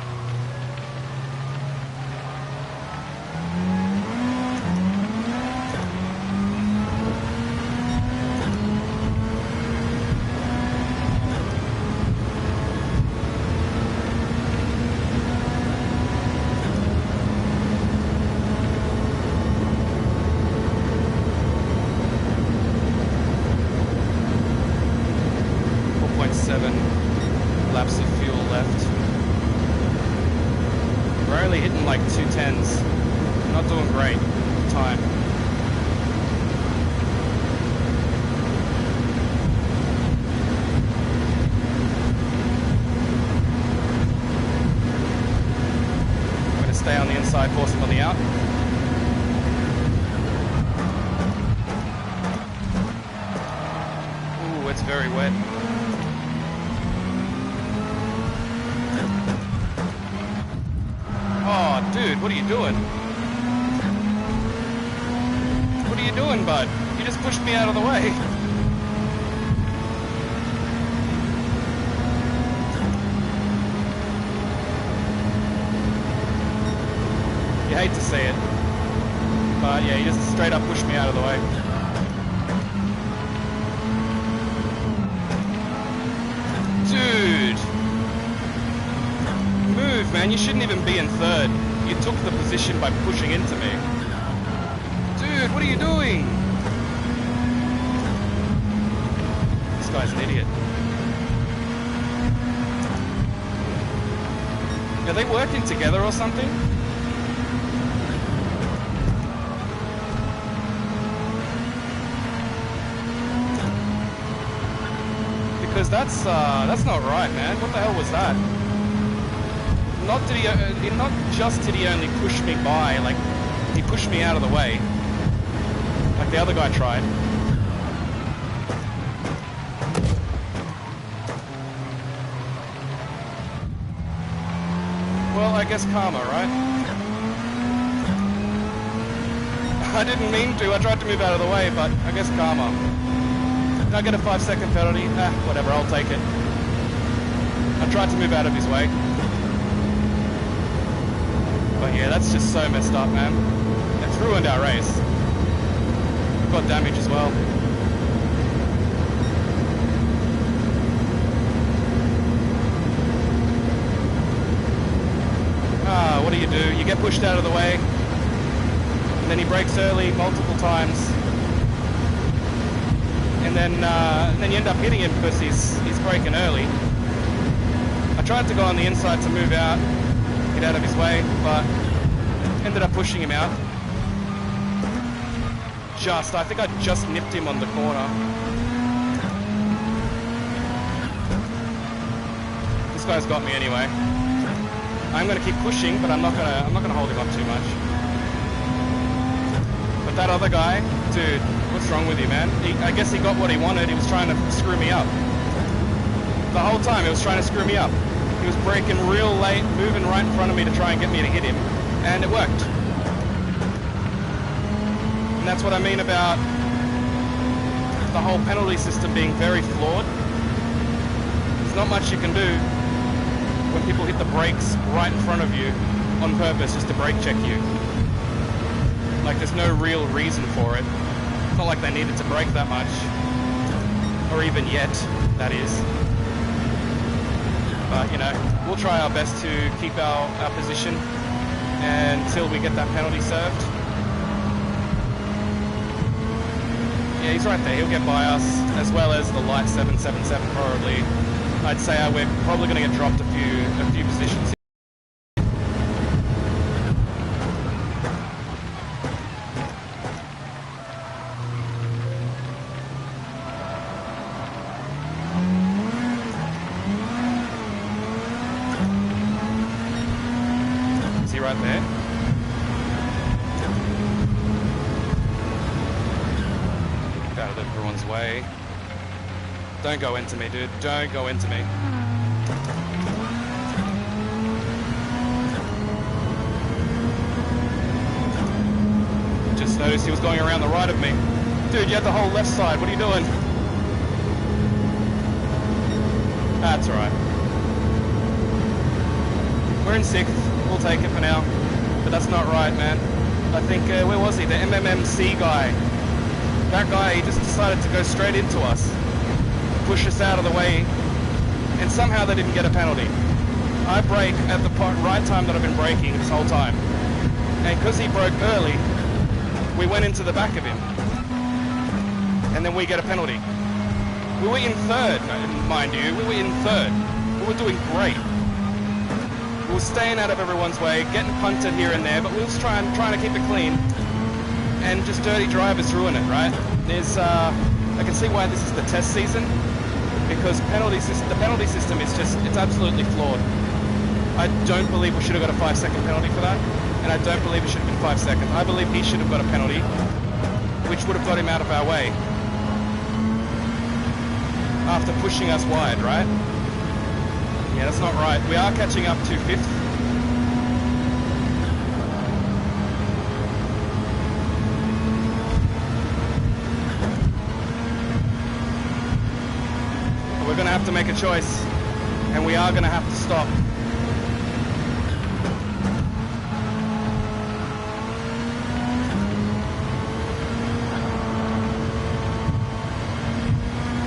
We're only hitting like 210s. Not doing great time. I'm going to stay on the inside, force him on the out. Ooh, it's very wet. Oh, dude, what are you doing? What are you doing, bud? You just pushed me out of the way. You hate to see it. But yeah, you just straight up pushed me out of the way. Dude! Move, man. You shouldn't even be in third. You took the position by pushing into me. Dude, what are you doing? This guy's an idiot. Are they working together or something? Because that's not right, man. What the hell was that? Not just did he only push me by, like he pushed me out of the way, like the other guy tried. Well, I guess karma, right? I didn't mean to. I tried to move out of the way, but I guess karma. Did I get a 5-second penalty? Whatever, I'll take it. I tried to move out of his way. But yeah, that's just so messed up, man. It's ruined our race. We've got damage as well. What do? You get pushed out of the way, and then he brakes early multiple times. And then you end up hitting him because he's braking early. I tried to go on the inside to move out, get out of his way, but ended up pushing him out. I think I just nipped him on the corner. This guy's got me anyway. I'm gonna keep pushing, but I'm not gonna hold him up too much. But that other guy, dude, what's wrong with you, man? I guess he got what he wanted. He was trying to screw me up. The whole time he was trying to screw me up. He was braking real late, moving right in front of me to try and get me to hit him. And it worked. And that's what I mean about the whole penalty system being very flawed. There's not much you can do when people hit the brakes right in front of you on purpose just to brake check you. Like, there's no real reason for it. It's not like they needed to brake that much. Or even yet, that is. But, you know, we'll try our best to keep our position until we get that penalty served. Yeah, he's right there. He'll get by us, as well as the light 777 probably. I'd say we're probably going to get dropped a few positions. Is he right there? Get out of everyone's way. Don't go into me, dude. Don't go into me. Just noticed he was going around the right of me. Dude, you had the whole left side. What are you doing? That's alright. We're in 6th. We'll take it for now. But that's not right, man. I think, where was he? The MMMC guy. That guy, he just decided to go straight into us. Push us out of the way, and somehow they didn't get a penalty. I brake at the right time that I've been braking this whole time, and because he broke early, we went into the back of him, and then we get a penalty. We were in 3rd, mind you. We were in 3rd. We were doing great. We were staying out of everyone's way, getting punted here and there, but we was trying to keep it clean. And just dirty drivers ruin it, right? I can see why this is the test season, because the penalty system is it's absolutely flawed. I don't believe we should have got a 5-second penalty for that, and I don't believe it should have been 5 seconds. I believe he should have got a penalty, which would have got him out of our way after pushing us wide, right? Yeah, that's not right. We are catching up to 5th. We're going to have to make a choice, and we are going to have to stop.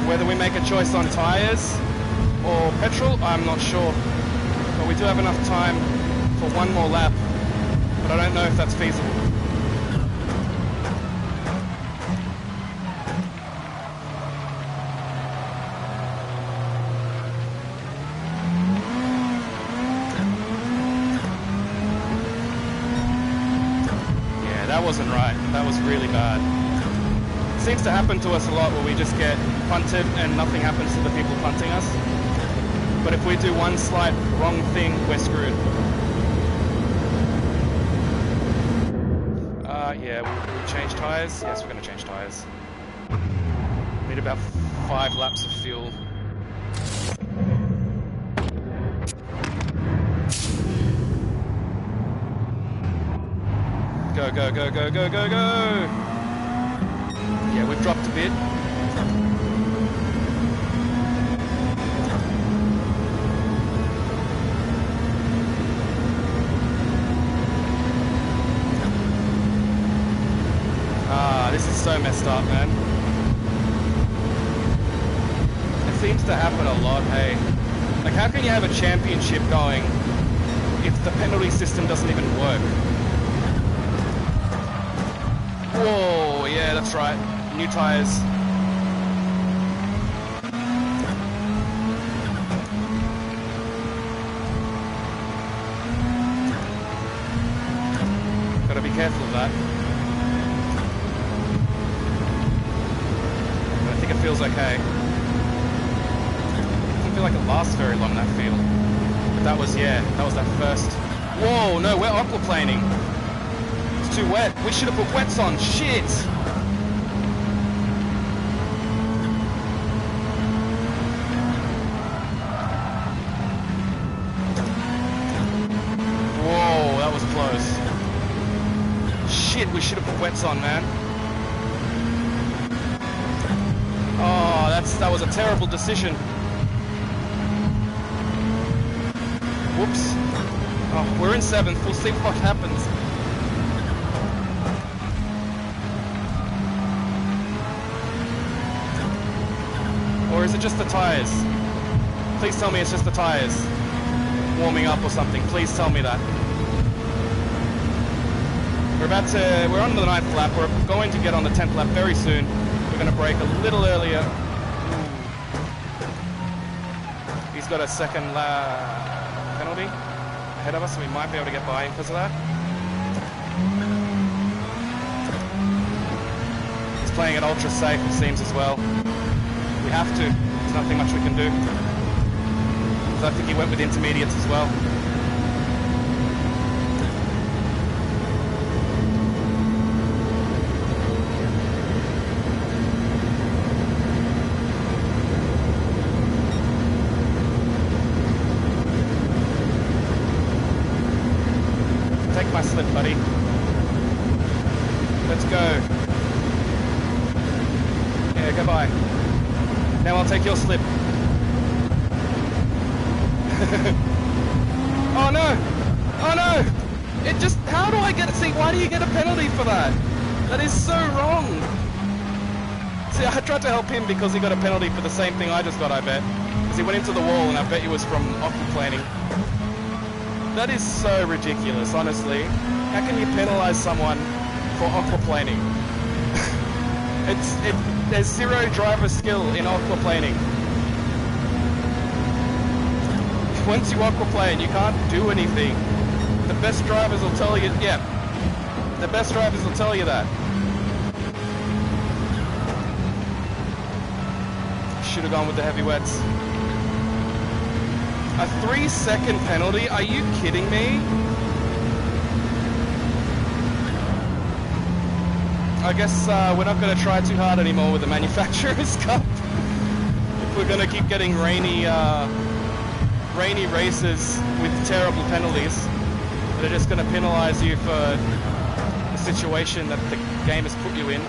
Whether we make a choice on tyres or petrol, I'm not sure. But we do have enough time for one more lap, but I don't know if that's feasible. Yeah, that wasn't right. That was really bad. It seems to happen to us a lot where we just get punted and nothing happens to the people punting us. But if we do one slight wrong thing, we're screwed. Yeah, we'll change tyres. Yes, we're going to change tyres. Need about 5 laps of fuel. Go, go, go, go, go, go, go! Yeah, we've dropped a bit. This is so messed up, man. It seems to happen a lot, hey. Like, how can you have a championship going if the penalty system doesn't even work? Whoa, yeah, that's right. New tyres. Gotta be careful of that. But I think it feels okay. Doesn't feel like it lasts very long, that feel. But that was, yeah, that was that first. Whoa, no, we're aquaplaning. It's too wet. We should have put wets on. Shit! Whoa, that was close. Shit, we should have put wets on, man. Oh, that was a terrible decision. Whoops. Oh, we're in 7th. We'll see what happens. Or is it just the tyres? Please tell me it's just the tyres warming up or something. Please tell me that. We're on the 9th lap. We're going to get on the 10th lap very soon. We're going to brake a little earlier. He's got a second penalty ahead of us, so we might be able to get by him because of that. He's playing it ultra safe, it seems, as well. We have to. There's nothing much we can do. So I think he went with intermediates as well. Take my slip, buddy. Let's go. Yeah, go by. Now I'll take your slip. Oh no! Oh no! It just, how do I get it? See, why do you get a penalty for that? That is so wrong. See, I tried to help him because he got a penalty for the same thing I just got, I bet. Because he went into the wall and I bet he was from aquaplaning. That is so ridiculous, honestly. How can you penalise someone for aquaplaning? There's zero driver skill in aquaplaning. once you aquaplane, you can't do anything. The best drivers will tell you, yeah, the best drivers will tell you that. Should have gone with the heavy wets. A 3-second penalty? Are you kidding me? I guess we're not going to try too hard anymore with the Manufacturers' Cup. If we're going to keep getting rainy races with terrible penalties that are just going to penalise you for the situation that the game has put you in.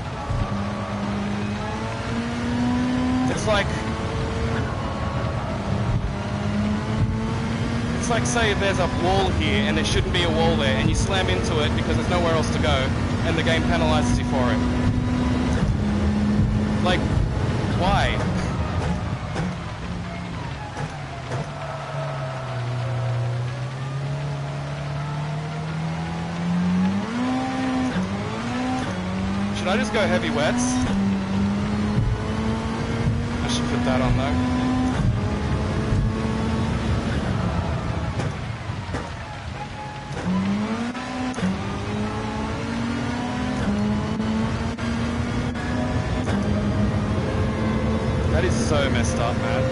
It's like say there's a wall here and there shouldn't be a wall there and you slam into it because there's nowhere else to go and the game penalises you for it. Like, why? Should I just go heavy wets? I should put that on though. That is so messed up, man.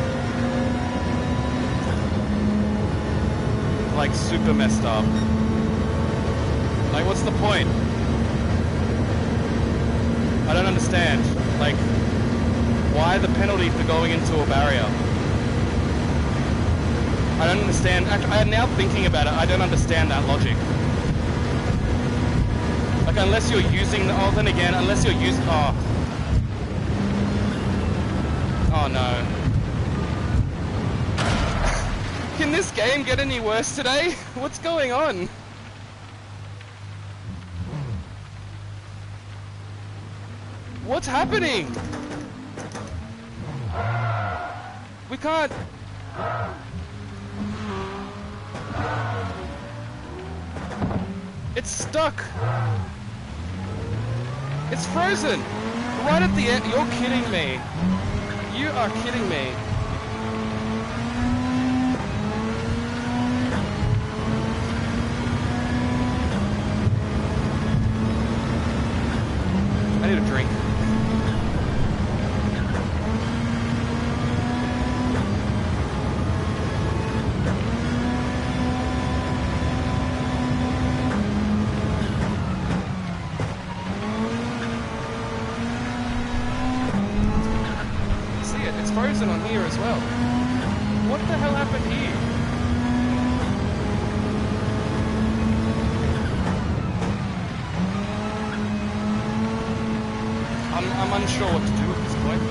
Like, super messed up. Like, what's the point? I don't understand. Like, why the penalty for going into a barrier? I don't understand. I'm now thinking about it, I don't understand that logic. Like, unless you're using the... Oh, then again, unless you're using... Oh. Oh no. Can this game get any worse today? What's going on? What's happening? We can't... It's stuck. It's frozen. Right at the end. You're kidding me. You are kidding me. I need a drink. It's frozen on here as well. What the hell happened here? I'm unsure what to do at this point.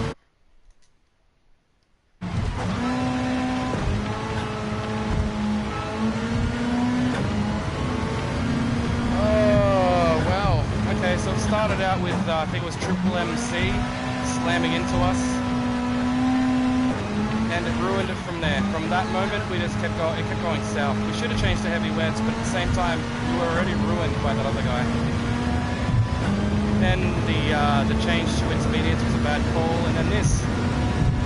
Oh, well. Okay, so it started out with, I think it was Triple MC slamming into us. And it ruined it from there. From that moment, we just kept going. It kept going south. We should have changed to heavy wets, but at the same time, we were already ruined by that other guy. Then the change to intermediates was a bad call, and then this.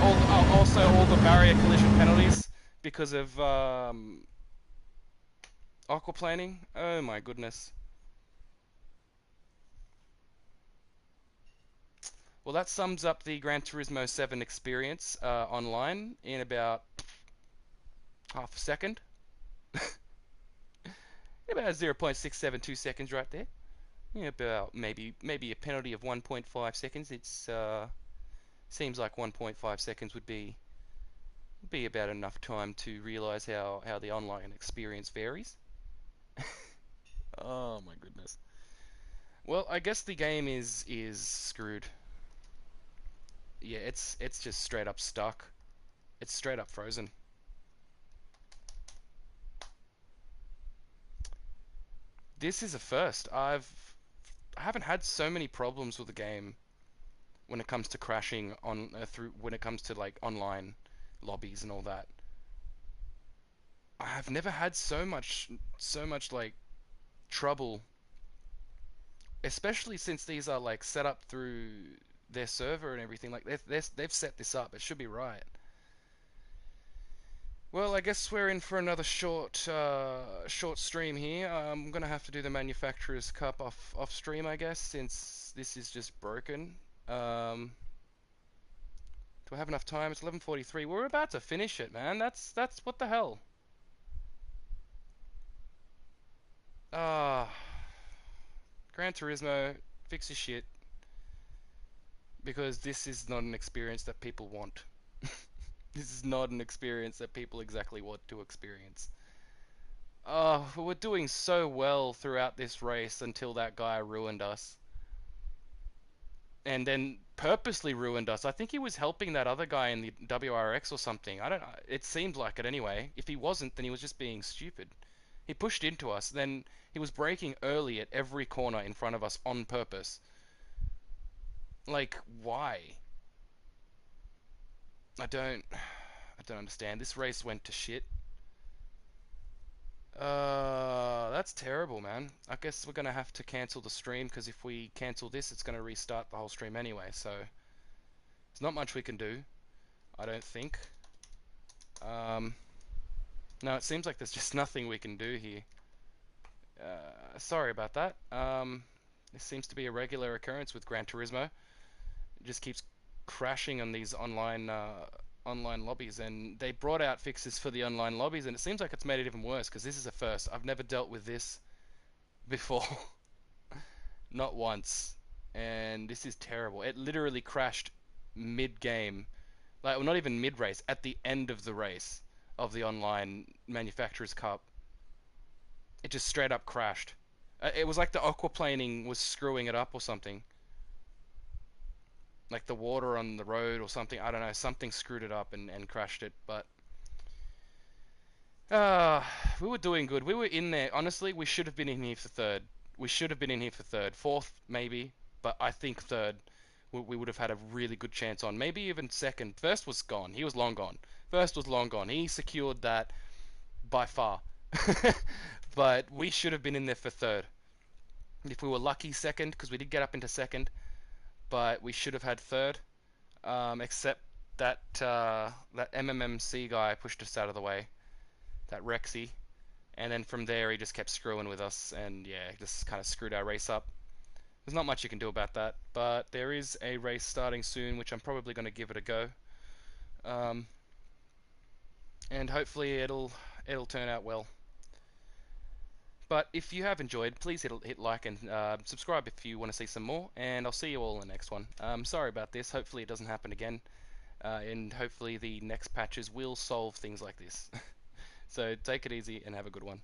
Also, all the barrier collision penalties because of aquaplaning. Oh my goodness. Well, that sums up the Gran Turismo 7 experience online in about half a second. About 0.672 seconds right there. Yeah, about maybe a penalty of 1.5 seconds. It's seems like 1.5 seconds would be about enough time to realize how the online experience varies. Oh my goodness. Well, I guess the game is screwed. Yeah, it's just straight up stuck. It's straight up frozen. This is a first. I haven't had so many problems with the game when it comes to crashing on when it comes to like online lobbies and all that. I have never had so much like trouble, especially since these are like set up through their server and everything. Like they've set this up. It should be right. Well, I guess we're in for another short stream here. I'm gonna have to do the manufacturer's cup off stream, I guess, since this is just broken. Do I have enough time? It's 11:43. We're about to finish it, man. That's what the hell. Ah, Gran Turismo, fix your shit because this is not an experience that people want. This is not an experience that people exactly want to experience. Oh, we were doing so well throughout this race until that guy ruined us. And then purposely ruined us. I think he was helping that other guy in the WRX or something. I don't know. It seemed like it anyway. If he wasn't, then he was just being stupid. He pushed into us, then he was braking early at every corner in front of us on purpose. Like, why? I don't understand. This race went to shit. That's terrible, man. I guess we're gonna have to cancel the stream because if we cancel this, it's gonna restart the whole stream anyway. So there's not much we can do, I don't think. Um, no, it seems like there's just nothing we can do here. Sorry about that. This seems to be a regular occurrence with Gran Turismo. It just keeps crashing on these online lobbies, and they brought out fixes for the online lobbies, and it seems like it's made it even worse because this is a first. I've never dealt with this before, not once, and this is terrible. It literally crashed mid-game, like well, not even mid-race, at the end of the race of the online manufacturers cup. It just straight up crashed. It was like the aquaplaning was screwing it up or something. Like the water on the road or something. I don't know. Something screwed it up and crashed it. But uh, we were doing good. We were in there. Honestly, we should have been in here for third. We should have been in here for third. Fourth, maybe. But I think third we would have had a really good chance on. Maybe even second. First was gone. He was long gone. First was long gone. He secured that by far. But we should have been in there for third. If we were lucky, second, because we did get up into second. But we should have had third. Except that MMMC guy pushed us out of the way, that Rexy, and then from there he just kept screwing with us, and yeah, just kind of screwed our race up. There's not much you can do about that, but there is a race starting soon, which I'm probably going to give it a go, um, and hopefully it'll turn out well. But if you have enjoyed, please hit like and subscribe if you want to see some more, and I'll see you all in the next one. Sorry about this. Hopefully it doesn't happen again. And hopefully the next patches will solve things like this. So take it easy and have a good one.